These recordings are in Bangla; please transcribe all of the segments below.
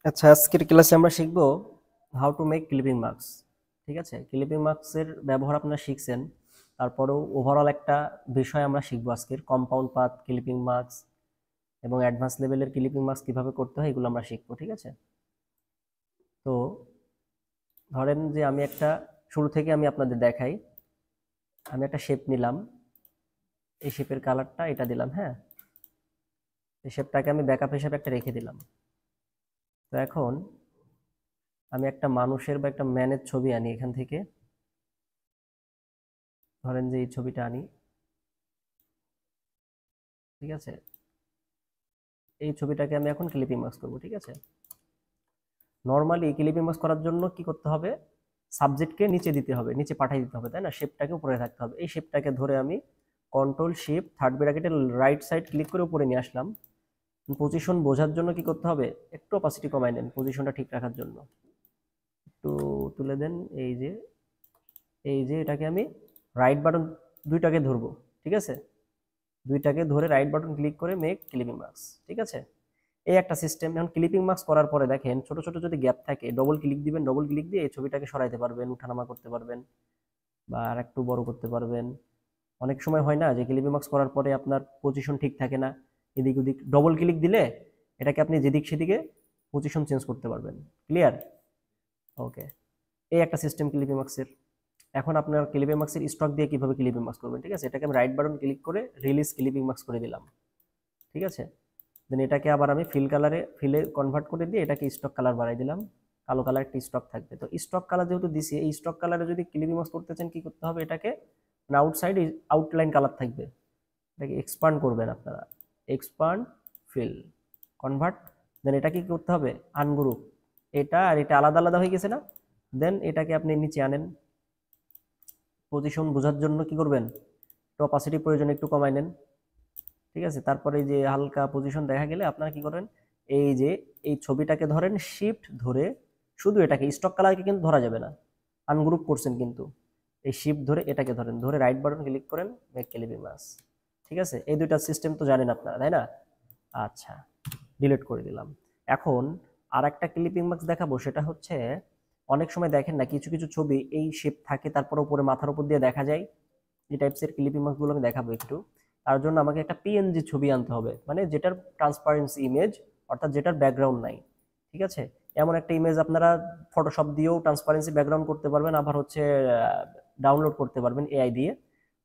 আচ্ছা, আজকের ক্লাসে আমরা শিখব how to make clipping marks. ঠিক আছে, ক্লিপিং মার্কসের ব্যবহার আপনারা শিখছেন, তারপরেও ওভারঅল একটা বিষয় আমরা শিখবো আজকের কম্পাউন্ড পাথ ক্লিপিং মার্কস এবং অ্যাডভান্স লেভেলের ক্লিপিং মার্কস কিভাবে করতে হয় এগুলো আমরা শিখবো। ঠিক আছে, তো ধরেন যে আমি একটা শুরু থেকে আমি আপনাদের দেখাই। আমি একটা শেপ নিলাম, এই শেপের কালারটা এটা দিলাম। হ্যাঁ, এই শেপটাকে আমি ব্যাকআপ হিসেবে একটা রেখে দিলাম। তো এখন আমি একটা মানুষের বা একটা ম্যানের ছবি আনি এখান থেকে। ধরেন যে এই ছবিটা আনি, ঠিক আছে, এই ছবিটাকে আমি এখন ক্লিপিং মার্কস করবো। ঠিক আছে, নর্মালি ক্লিপিং মার্কস করার জন্য কি করতে হবে, সাবজেক্টকে নিচে দিতে হবে, নিচে পাঠিয়ে দিতে হবে, তাই না? শেপটাকে উপরে থাকতে হবে। এই শেপটাকে ধরে আমি কন্ট্রোল শিফট থার্ড ব্র্যাকেটের রাইট সাইড ক্লিক করে উপরে নিয়ে আসলাম। পজিশন বোঝার জন্য কি করতে হবে, একটু অপাসিটি কমাই নেন পজিশনটা ঠিক রাখার জন্য। একটু তুলে দেন। এই যে এটাকে আমি রাইট বাটন দুইটাকে ধরবো। ঠিক আছে, দুইটাকে ধরে রাইট বাটন ক্লিক করে মেক ক্লিপিং মার্কস। ঠিক আছে, এই একটা সিস্টেম। এখন ক্লিপিং মার্কস করার পরে দেখেন ছোট ছোট যদি গ্যাপ থাকে ডবল ক্লিক দিবেন, ডবল ক্লিক দিয়ে এই ছবিটাকে সরাইতে পারবেন, উঠানামা করতে পারবেন বা আর একটু বড় করতে পারবেন। অনেক সময় হয় না যে ক্লিপিং মার্কস করার পরে আপনার পজিশন ঠিক থাকে না, এদিক ওদিক ডবল ক্লিক দিলে এটাকে আপনি যেদিক সেদিকে পজিশন চেঞ্জ করতে পারবেন। ক্লিয়ার? ওকে, এই একটা সিস্টেম ক্লিপিং মার্কসের। এখন আপনার ক্লিপিং মার্কসের স্টক দিয়ে কিভাবে ক্লিপিং মার্কস করবেন, ঠিক আছে, এটাকে আমি রাইট বাটন ক্লিক করে রিলিজ ক্লিপিং মার্কস করে দিলাম। ঠিক আছে, দেন এটাকে আবার আমি ফিলে কনভার্ট করে দিয়ে এটাকে স্টক কালার বাড়াই দিলাম। কালো কালার একটা স্টক থাকবে। তো স্টক কালার যেহেতু দিছি, এই স্টক কালারে যদি ক্লিপিং মার্কস করতে চান কি করতে হবে, এটাকে আউটসাইড আউটলাইন কালার থাকবে, এটাকে এক্সপান্ড করবেন আপনারা। এক্সপান্ড, ফিল, কনভার্ট, দেন এটা কি করতে হবে, আনগ্রুপ। এটা আর এটা আলাদা আলাদা হয়ে গেছে না, দেন এটাকে আপনি নিচে আনেন। পজিশন বোঝার জন্য কি করবেন, একটু অপাসিটি প্রয়োজন একটু কমাই নেন। ঠিক আছে, তারপরে যে হালকা পজিশন দেখা গেলে আপনারা কি করেন, এই যে এই ছবিটাকে ধরেন শিফট ধরে, শুধু এটাকে স্টক কালারকে কিন্তু ধরা যাবে না, আনগ্রুপ করছেন কিন্তু, এই শিফট ধরে এটাকে ধরেন, ধরে রাইট বাটন ক্লিক করেন মেক ক্লিপিং মার্কস। ঠিক আছে, এই দুইটা সিস্টেম তো জানেন আপনারা, তাই না? আচ্ছা, ডিলিট করে দিলাম। এখন আর একটা ক্লিপিং মার্কস দেখাবো, সেটা হচ্ছে অনেক সময় দেখেন না কিছু কিছু ছবি এই শেপ থাকে, তারপর উপরে মাথার উপর দিয়ে দেখা যায়। এই টাইপসের ক্লিপিং মার্কস গুলো আমি দেখাবো একটু। তার জন্য আমাকে একটা পিএনজি ছবি আনতে হবে, মানে যেটার ট্রান্সপারেন্সি ইমেজ, অর্থাৎ যেটার ব্যাকগ্রাউন্ড নাই। ঠিক আছে, এমন একটা ইমেজ আপনারা ফটোশপ দিয়েও ট্রান্সপারেন্সি ব্যাকগ্রাউন্ড করতে পারবেন, আবার হচ্ছে ডাউনলোড করতে পারবেন এআই দিয়ে।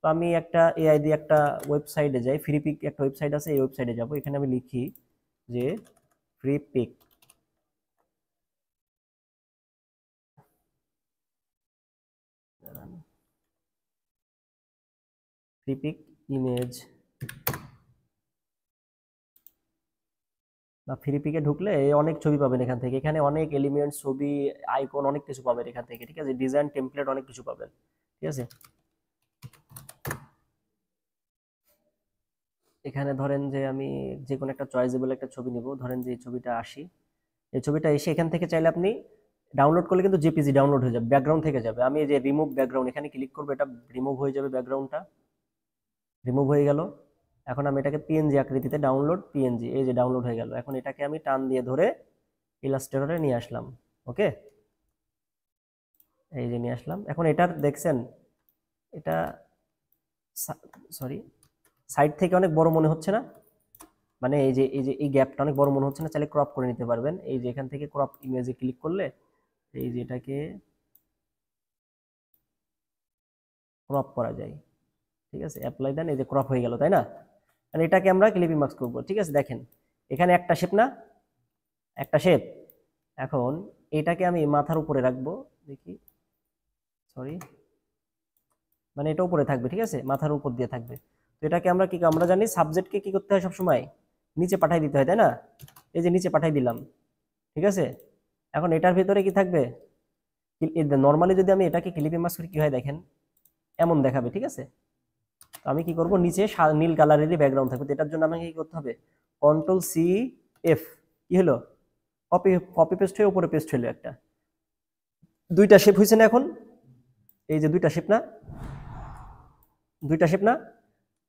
তো আমি একটা এআই দিয়ে একটা ওয়েবসাইটে যাই, ফ্রি পিক একটা ওয়েবসাইট আছে, এই ওয়েবসাইটে যাব। এখানে আমি লিখি যে Freepik, Freepik image বা ফ্রি পিকে ঢুকলে অনেক ছবি পাবেন এখান থেকে। এখানে অনেক এলিমেন্ট, ছবি, আইকন অনেক কিছু পাবেন এখান থেকে। ঠিক আছে, ডিজাইন টেমপ্লেট অনেক কিছু পাবেন। ঠিক আছে, এখানে ধরেন যে আমি যে কোনো একটা চয়েসেবল একটা ছবি নিব। ধরেন যে এই ছবিটা আসি, এই ছবিটা এসে এখান থেকে চাইলে আপনি ডাউনলোড করলে কিন্তু জেপিজি ডাউনলোড হয়ে যাবে, ব্যাকগ্রাউন্ড থেকে যাবে। আমি এই যে রিমুভ ব্যাকগ্রাউন্ড এখানে ক্লিক করবো, এটা রিমুভ হয়ে যাবে, ব্যাকগ্রাউন্ডটা রিমুভ হয়ে গেল। এখন আমি এটাকে পিএনজি আকৃতিতে ডাউনলোড, পিএনজি এই যে ডাউনলোড হয়ে গেল। এখন এটাকে আমি টান দিয়ে ধরে ইলাস্ট্রেটরে নিয়ে আসলাম। ওকে, এই যে নিয়ে আসলাম। এখন এটার দেখছেন, এটা সরি, সাইড থেকে অনেক বড় মনে হচ্ছে না? মানে এই যে এই গ্যাপটা অনেক বড় মনে হচ্ছে না? চাইলে ক্রপ করে নিতে পারবেন। এই যে এখান থেকে ক্রপ ইমেজে ক্লিক করলে এই যে এটাকে ক্রপ করা যায়। ঠিক আছে, অ্যাপ্লাই দেন, এই যে ক্রপ হয়ে গেল, তাই না? আর এটাকে আমরা ক্লিপিং মার্কস করবো। ঠিক আছে, দেখেন এখানে একটা শেপ না, একটা শেপ। এখন এটাকে আমি মাথার উপরে রাখবো, দেখি, সরি, মানে এটা উপরে থাকবে। ঠিক আছে, মাথার উপর দিয়ে থাকবে। তো এটাকে আমরা কি, আমরা জানি সাবজেক্টকে কি করতে হয় সবসময়, নিচে পাঠাই দিতে হয়, তাই না? এই যে নিচে পাঠাই দিলাম। ঠিক আছে, এখন এটার ভিতরে কি থাকবে, নর্মালি যদি আমি এটাকে ক্লিপিং মার্কস করি কি হয় দেখেন, এমন দেখাবে। ঠিক আছে, তো আমি কি করব, নিচে নীল কালারেরই ব্যাকগ্রাউন্ড থাকবে। তো এটার জন্য আমাকে কি করতে হবে, কন্ট্রোল সি এফ, কি হলো, কপি কপি পেস্ট হয়ে উপরে পেস্ট হলো একটা। দুইটা শেপ হয়েছে না এখন? এই যে দুইটা শেপ না, দুইটা শেপ না?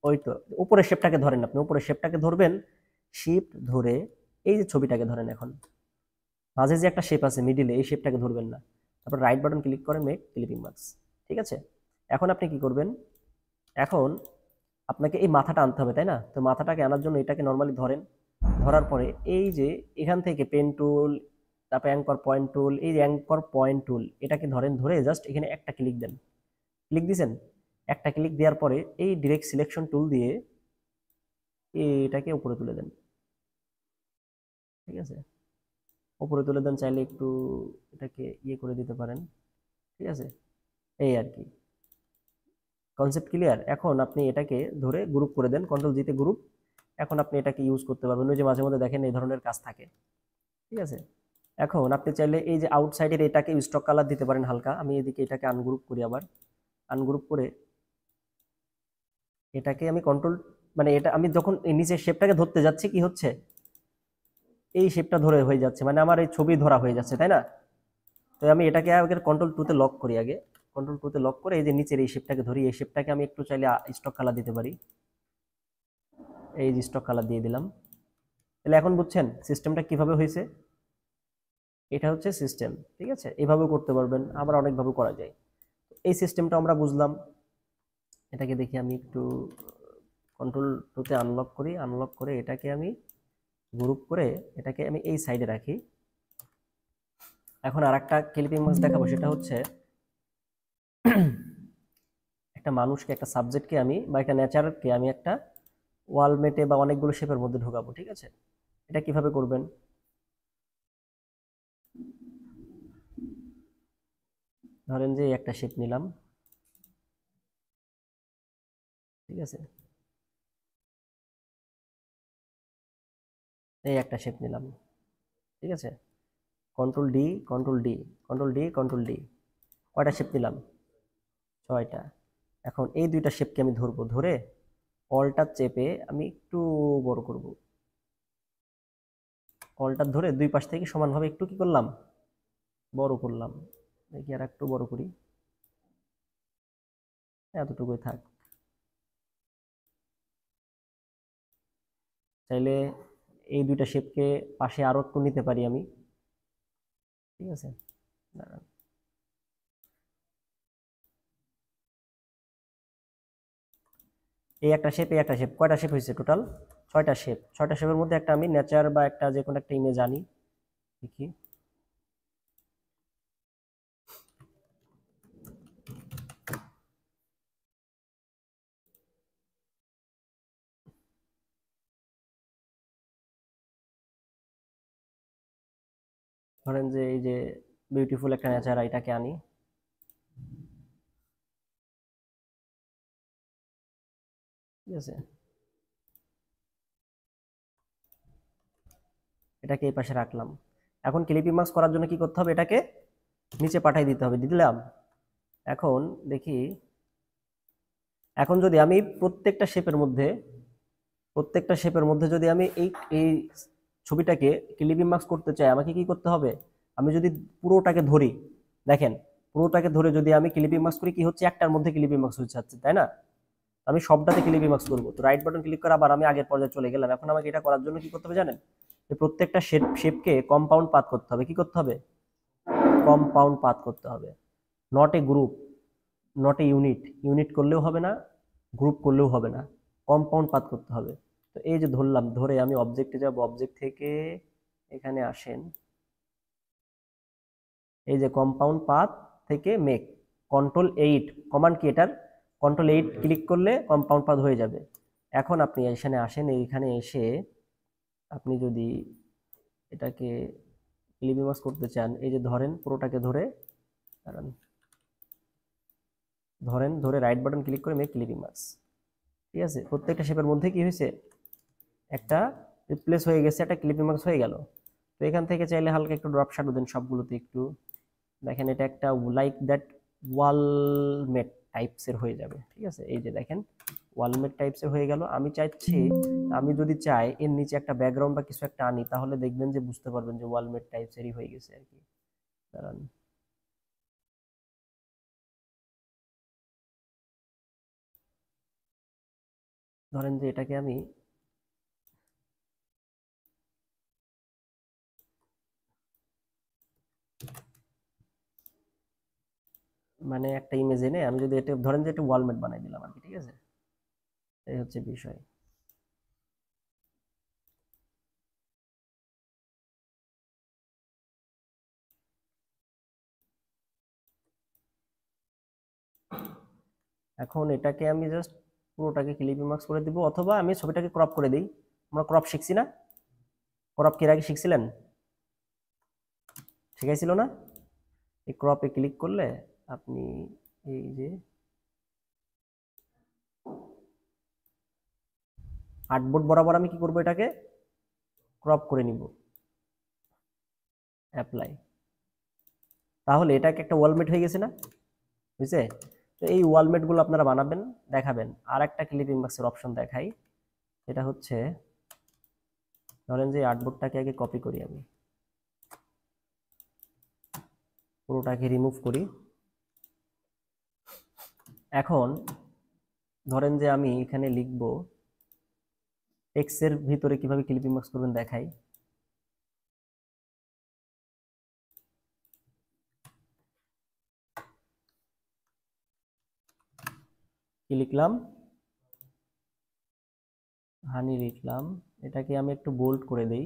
ওই তো, উপরের শেপটাকে ধরেন, আপনি উপরের শেপটাকে ধরবেন, শিফট ধরে এই যে ছবিটাকে ধরেন এখন। মাঝে যে একটা শেপ আছে মিডিলে, এই শেপটাকে ধরবেন না। তারপর রাইট বাটন ক্লিক করে মেক ক্লিপিং মাস্ক। ঠিক আছে, এখন আপনি কি করবেন, এখন আপনাকে এই মাথাটা আনতে হবে, তাই না? তো মাথাটাকে আনার জন্য এটাকে নর্মালি ধরেন, ধরার পরে এই যে এখান থেকে পেন টুল, তারপর অ্যাঙ্কর পয়েন্ট টুল, এই অ্যাঙ্কর পয়েন্ট টুল এটাকে ধরেন, ধরে জাস্ট এখানে একটা ক্লিক দেন। ক্লিক দিছেন, একটা ক্লিক দেওয়ার পরে এই ডিরেক্ট সিলেকশন টুল দিয়ে এটাকে উপরে তুলে দেন। ঠিক আছে, উপরে তুলে দেন, চাইলে একটু এটাকে ইয়ে করে দিতে পারেন। ঠিক আছে, এই আর কি, কনসেপ্ট ক্লিয়ার। এখন আপনি এটাকে ধরে গ্রুপ করে দেন, কন্ট্রোল জিতে গ্রুপ। এখন আপনি এটাকে ইউজ করতে পারবেন, ওই যে মাঝে মধ্যে দেখেন এই ধরনের কাজ থাকে। ঠিক আছে, এখন আপনি চাইলে এই যে আউটসাইডের এটাকে স্টক কালার দিতে পারেন হালকা। আমি এদিকে এটাকে আনগ্রুপ করি, আবার আনগ্রুপ করে এটাকে আমি কন্ট্রোল, মানে এটা আমি যখন এই নিচের শেপটাকে ধরতে যাচ্ছি কি হচ্ছে, এই শেপটা ধরে হয়ে যাচ্ছে, মানে আমার এই ছবি ধরা হয়ে যাচ্ছে, তাই না? তো আমি এটাকে আগে কন্ট্রোল টুতে লক করি, আগে কন্ট্রোল টুতে লক করে এই যে নিচের এই শেপটাকে ধরি, এই শেপটাকে আমি একটু চাইলে স্টক কালার দিতে পারি। এই যে স্টক কালার দিয়ে দিলাম। তাহলে এখন বুঝছেন সিস্টেমটা কিভাবে হয়েছে? এটা হচ্ছে সিস্টেম। ঠিক আছে, এভাবেও করতে পারবেন, আবার অনেকভাবে করা যায়। এই সিস্টেমটা আমরা বুঝলাম। এটাকে দেখি আমি একটু কন্ট্রোল টুতে আনলক করি, আনলক করে এটাকে আমি গ্রুপ করে এটাকে আমি এই সাইডে রাখি। এখন আর একটা ক্লিপিং মাস্ক দেখাবো, সেটা হচ্ছে একটা মানুষকে, একটা সাবজেক্টকে আমি বা একটা নেচারকে আমি একটা ওয়ালমেটে বা অনেকগুলো শেপের মধ্যে ঢোকাবো। ঠিক আছে, এটা কিভাবে করবেন, ধরেন যে একটা শেপ নিলাম। ঠিক আছে, এই একটা শেপ নিলাম। ঠিক আছে, control D, control D, control D, control D, কয়টা শেপ নিলাম? 6টা। এখন এই দুইটা শেপকে আমি ধরবো, ধরে অলটা চেপে আমি একটু বড় করব। অলটা ধরে দুই পাশ থেকে সমানভাবে একটু কি করলাম, বড় করলাম। দেখি আর একটু বড় করি, এতটুকুই থাক। চাইলে এই দুইটা শেপকে পাশে আরো একটু নিতে পারি আমি। ঠিক আছে, দাঁড়ান। এই একটা শেপ, এই একটা শেপ, কয়টা শেপ হয়েছে টোটাল? 6টা শেপ। 6টা শেপের মধ্যে একটা আমি নেচার বা একটা যে কোনো একটা ইমেজ আনি, দেখি। ধরেন যে এই যে বিউটিফুল একটা নেচার, এটাকে আনি। ঠিক আছে, এটাকে এই পাশে রাখলাম। এখন ক্লিপিং মাস্ক করার জন্য কি করতে হবে, এটাকে নিচে পাঠিয়ে দিতে হবে, দিলাম। এখন দেখি, এখন যদি আমি প্রত্যেকটা শেপের মধ্যে যদি আমি এই এই ছবিটাকে ক্লিপিং মাস্ক করতে চাই, আমাকে কি করতে হবে? আমি যদি পুরোটাকে ধরি, দেখেন, পুরোটাকে ধরে যদি আমি ক্লিপিং মাস্ক করি, কি হচ্ছে, একটার মধ্যে ক্লিপিং মাস্ক হচ্ছে, তাই না? আমি সবটাতে ক্লিপিং মাস্ক করবো, তো রাইট বাটন ক্লিক করে আবার আমি আগের পর্যায়ে চলে গেলাম। এখন আমাকে এটা করার জন্য কি করতে হবে জানেন? যে প্রত্যেকটা শেপকে কম্পাউন্ড পাথ করতে হবে। কি করতে হবে? কম্পাউন্ড পাথ করতে হবে। Not a group, not a unit. Unit করলেও হবে না, গ্রুপ করলেও হবে না, কম্পাউন্ড পাথ করতে হবে। তো এই যে ধরলাম, ধরে আমি অবজেক্টে যাব, অবজেক্ট থেকে এখানে আসেন, এই যে কম্পাউন্ড পাথ থেকে মেক, কন্ট্রোল 8 কমান্ড কি এটার, কন্ট্রোল 8 ক্লিক করলে কম্পাউন্ড পাথ হয়ে যাবে। এখন আপনি এখানে আসেন, এইখানে এসে আপনি যদি এটাকে ক্লিপিং মাস্ক করতে চান, এই যে ধরেন পুরোটাকে ধরে, দাঁড়ান, ধরেন, ধরে রাইট বাটন ক্লিক করে মেক ক্লিপিং মাস্ক। ঠিক আছে, প্রত্যেকটা শেপের মধ্যে কি হয়েছে, একটা রিপ্লেস হয়ে গেছে, একটা ক্লিপিং মার্কস হয়ে গেল। তো এখান থেকে চাইলে হালকা একটু ড্রপ শ্যাডো দেন সবগুলোতে একটু। দেখেন এটা একটা লাইক দ্যাট ওয়ালমেট টাইপস এর হয়ে যাবে। ঠিক আছে, এই যে দেখেন ওয়ালমেট টাইপস এর হয়ে গেল। আমি চাইছি, আমি যদি চাই এর নিচে একটা ব্যাকগ্রাউন্ড বা কিছু একটা আনি, তাহলে দেখবেন যে বুঝতে পারবেন যে ওয়ালমেট টাইপস এরই হয়ে গেছে আর কি। দাঁড়ান, ধরেন যে এটাকে আমি মানে একটা ইমেজ এনে আমি যদি এটা ধরেন যে একটা ওয়ালমেট বানাই দিলাম আর কি, ঠিক আছে, এই হচ্ছে বিষয়। এখন এটাকে আমি জাস্ট পুরোটাকে ক্লিপিং মার্কস করে দিব, অথবা আমি ছবিটাকে ক্রপ করে দিই। আমরা ক্রপ শিখছি না? ক্রপ কি এর আগে শিখছিলেন? শিখাইছিল না? এই ক্রপে ক্লিক করলে আপনি এই যে আর্টবোর্ড বরাবর আমি কি করব, এটাকে ক্রপ করে নিব, অ্যাপ্লাই। তাহলে এটাকে একটা ওয়ালমেট হয়ে গেছে না? বুঝছে? তো এই ওয়ালমেট গুলো আপনারা বানাবেন, দেখাবেন। আর একটা ক্লিপিং মার্কসের অপশন দেখাই, এটা হচ্ছে ধরেন যে আর্টবোর্ডটাকে আগে কপি করি, আমি পুরোটাকে রিমুভ করি। এখন ধরেন যে আমি এখানে লিখব এক্স এর ভিতরে কিভাবে ক্লিপিং মার্কস করবেন দেখাই। কি লিখলাম? হানি লিখলাম। এটাকে আমি একটু বোল্ড করে দেই,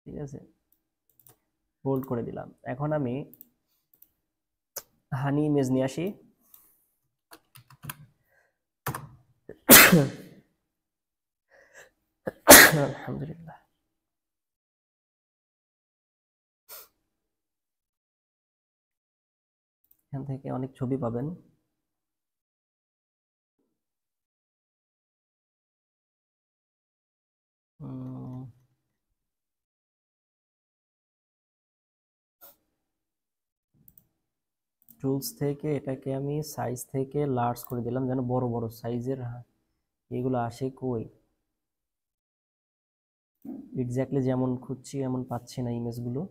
ঠিক আছে, বোল্ড করে দিলাম। এখন আমি হানি ইমেজ নিয়ে আসি। আলহামদুলিল্লাহ। এখান থেকে অনেক ছবি পাবেন। টুলস থেকে এটাকে আমি সাইজ থেকে লার্জ করে দিলাম, যেন বড় বড় সাইজের এগুলো আসে। কই এক্স্যাক্টলি যেমন খুঁজছি এমন পাচ্ছি না ইমেজগুলো।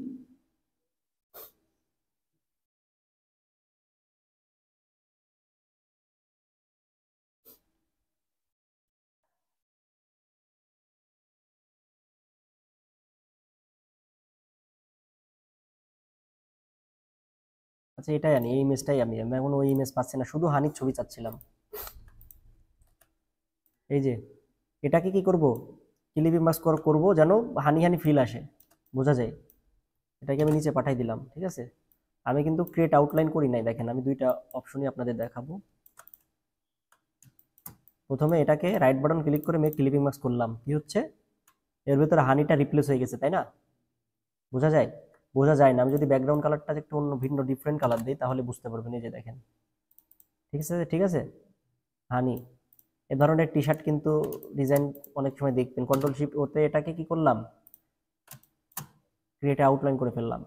আচ্ছা, এটাই আনি, এই ইমেজটাই আমি এখন ওই ইমেজ পাচ্ছি না, শুধু হানির ছবি চাচ্ছিলাম। এই যে এটাকে কি করব, ক্লিপিং মাস্ক করব যেন হানি হানি ফিল আসে, বোঝা যায়। এটাকে আমি নিচে পাঠাই দিলাম, ঠিক আছে। আমি কিন্তু ক্রিয়েট আউটলাইন করি নাই, দেখেন আমি দুইটা অপশনই আপনাদের দেখাবো। প্রথমে এটাকে রাইট বাটন ক্লিক করে মেক ক্লিপিং মাস্ক করলাম, কি হচ্ছে, এর ভিতরে হানিটা রিপ্লেস হয়ে গেছে, তাই না? বোঝা যায়? বোঝা যায় না। আমি যদি ব্যাকগ্রাউন্ড কালারটা একটু অন্য ভিন্ন ডিফারেন্ট কালার দিই তাহলে বুঝতে পারবেন। এই যে দেখেন, ঠিক আছে, ঠিক আছে। হানি এ ধরনের টি শার্ট কিন্তু ডিজাইন অনেক সময় দেখবেন, কন্ট্রোল শিফট ওতে এটাকে কি করলাম, ক্রিয়েট আউটলাইন করে ফেললাম।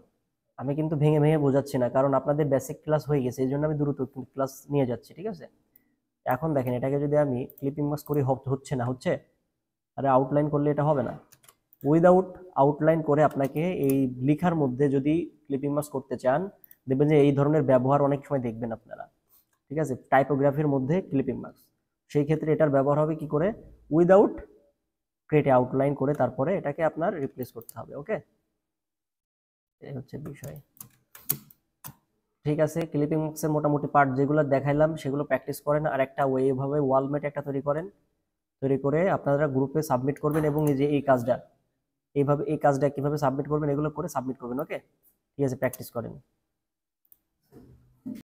আমি কিন্তু ভেঙে ভেঙে বোঝাচ্ছি না, কারণ আপনাদের বেসিক ক্লাস হয়ে গেছে, এই জন্য আমি দ্রুত ক্লাস নিয়ে যাচ্ছি, ঠিক আছে। এখন দেখেন এটাকে যদি আমি ক্লিপিং মাস্ক করি, হচ্ছে না, হচ্ছে। আরে আউটলাইন করলে এটা হবে না। উইদাউট আউটলাইন করে আপনাকে এই লেখার মধ্যে যদি ক্লিপিং মাস্ক করতে চান, দেখবেন যে এই ধরনের ব্যবহার অনেক সময় দেখবেন আপনারা, ঠিক আছে, টাইপোগ্রাফির মধ্যে ক্লিপিং মার্কস। সেই ক্ষেত্রে এটার ব্যবহার হবে কি করে, উইদাউট ক্রিয়েট আউটলাইন করে তারপরে এটাকে আপনার রিপ্লেস করতে হবে। ওকে, এই হচ্ছে বিষয়। ঠিক আছে, ক্লিপিং মার্কসের মোটামুটি পার্ট যেগুলো দেখাইলাম সেগুলো প্র্যাকটিস করেন, আর একটা ওইভাবে ওয়ালমেট একটা তৈরি করেন, তৈরি করে আপনারা গ্রুপে সাবমিট করবেন, এবং এই যে এই কাজটা এইভাবে, এই কাজটা কিভাবে সাবমিট করবেন এগুলো করে সাবমিট করবেন। ওকে, ঠিক আছে, প্র্যাকটিস করেন।